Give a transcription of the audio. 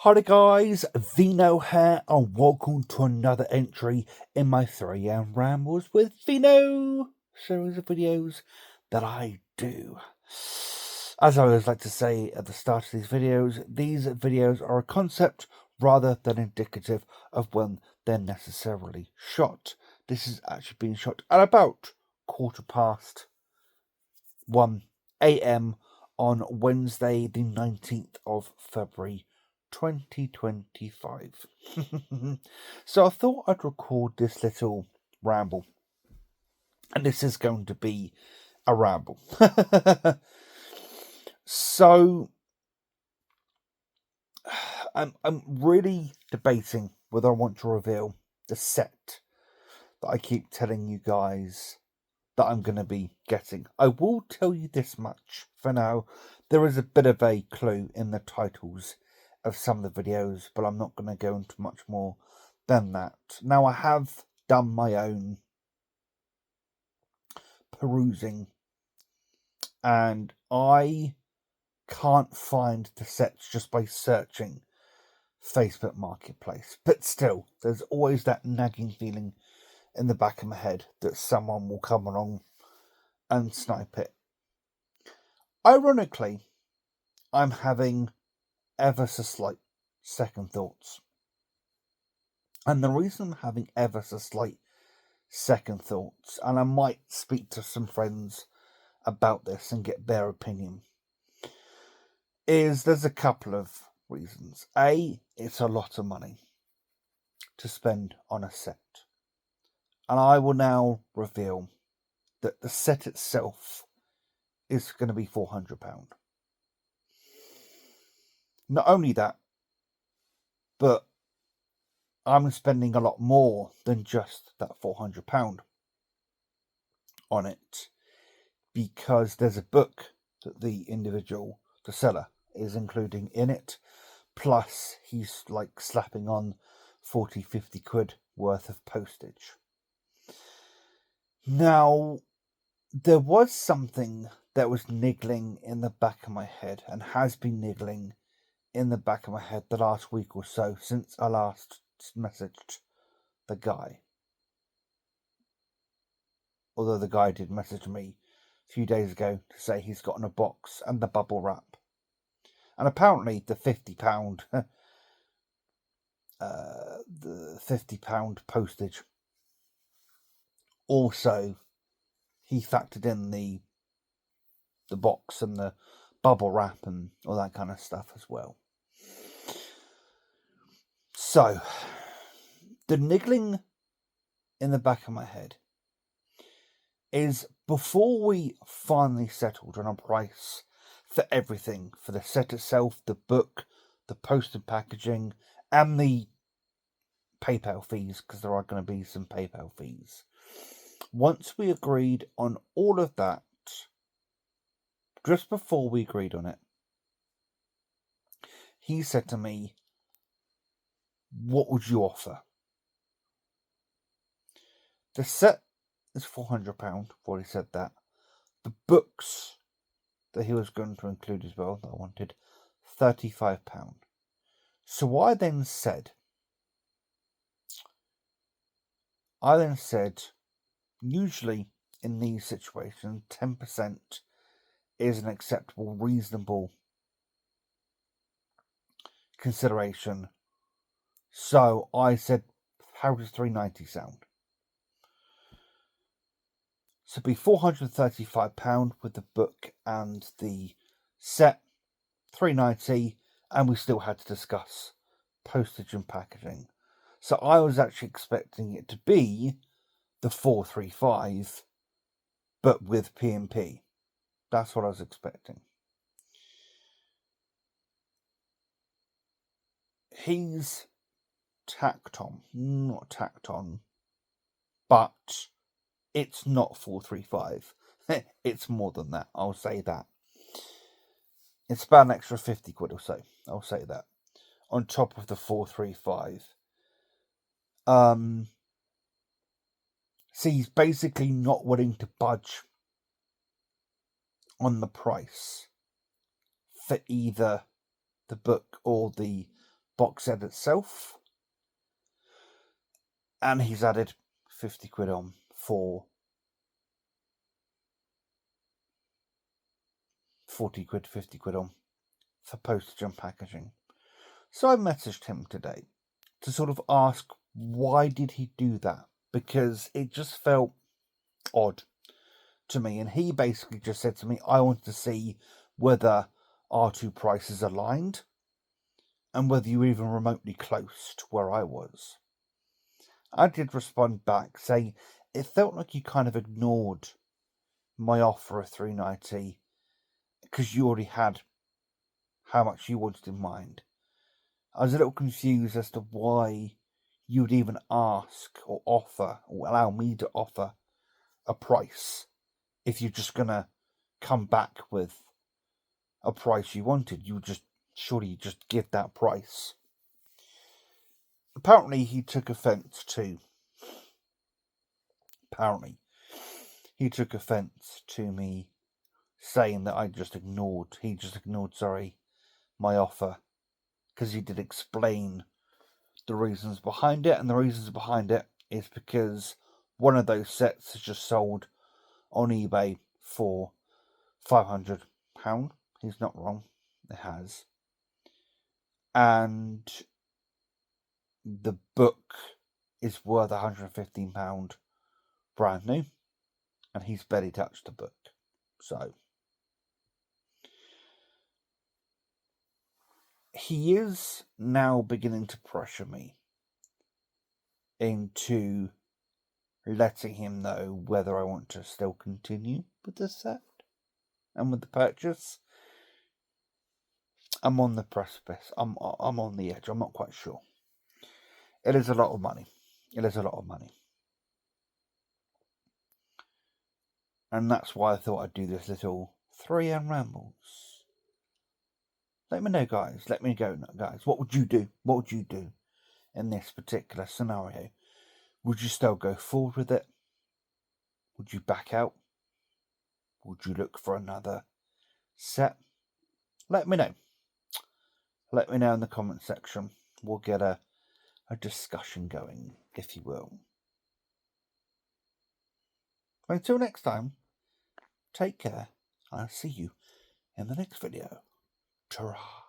Hi guys, Veno here and welcome to another entry in my 3am Rambles with Veno series of videos that I do. As I always like to say at the start of these videos are a concept rather than indicative of when they're necessarily shot. This is actually being shot at about 1:15 a.m. on Wednesday the 19th of February 2025. So I thought I'd record this little ramble, and this is going to be a ramble. So I'm really debating whether I want to reveal the set that I keep telling you guys that I'm going to be getting. I will tell you this much for now. There is a bit of a clue in the titles of some of the videos, but I'm not going to go into much more than that. Now, I have done my own perusing, and I can't find the sets just by searching Facebook Marketplace. But still, there's always that nagging feeling in the back of my head that someone will come along and snipe it. Ironically, I'm having ever so slight second thoughts. And the reason I'm having ever so slight second thoughts, and I might speak to some friends about this and get their opinion, is there's a couple of reasons. A, it's a lot of money to spend on a set. And I will now reveal that the set itself is going to be £400. Not only that, but I'm spending a lot more than just that £400 on it, because there's a book that the seller, is including in it, plus he's like slapping on 40-50 quid worth of postage. Now, there was something that was niggling in the back of my head, and has been niggling in the back of my head the last week or so since I last messaged the guy. Although the guy did message me a few days ago to say he's gotten a box and the bubble wrap. And apparently the £50 postage, also he factored in the box and the bubble wrap and all that kind of stuff as well. So the niggling in the back of my head is, before we finally settled on a price for everything, for the set itself, the book, the postage packaging, and the PayPal fees, because there are going to be some PayPal fees. Once we agreed on all of that, just before we agreed on it, he said to me, "What would you offer?" The set is £400, I've already said that. The books that he was going to include as well, that I wanted, £35. So I then said, usually in these situations, 10% is an acceptable, reasonable consideration. So I said, how does £390 sound? So it'd be £435 with the book and the set, £390, and we still had to discuss postage and packaging. So I was actually expecting it to be the 435, but with P&P. That's what I was expecting. He's not tacked on, but it's not 435. It's more than that, I'll say that. It's about an extra 50 quid or so, I'll say that, on top of the 435. So he's basically not willing to budge on the price for either the book or the box set itself. And he's added 50 quid on for 40 quid, 50 quid on for postage and packaging. So I messaged him today to sort of ask why did he do that, because it just felt odd to me. And he basically just said to me, I want to see whether our two prices aligned and whether you were even remotely close to where I was. I did respond back saying it felt like you kind of ignored my offer of $3.90 because you already had how much you wanted in mind. I was a little confused as to why you would even ask or offer or allow me to offer a price if you're just gonna come back with a price you wanted. You would just surely just give that price. Apparently he took offence to me saying that he just ignored my offer, because he did explain the reasons behind it, and the reasons behind it is because one of those sets is just sold on eBay for £500. He's not wrong, it has. And the book is worth £115 brand new, and he's barely touched the book. So he is now beginning to pressure me into letting him know whether I want to still continue with the set and with the purchase. I'm on the precipice. I'm on the edge. I'm not quite sure. It is a lot of money. And that's why I thought I'd do this little 3M rambles. Let me know, guys. What would you do? What would you do in this particular scenario? Would you still go forward with it? Would you back out? Would you look for another set? Let me know. Let me know in the comment section. We'll get a discussion going, if you will. Until next time, take care. I'll see you in the next video. Ta-ra.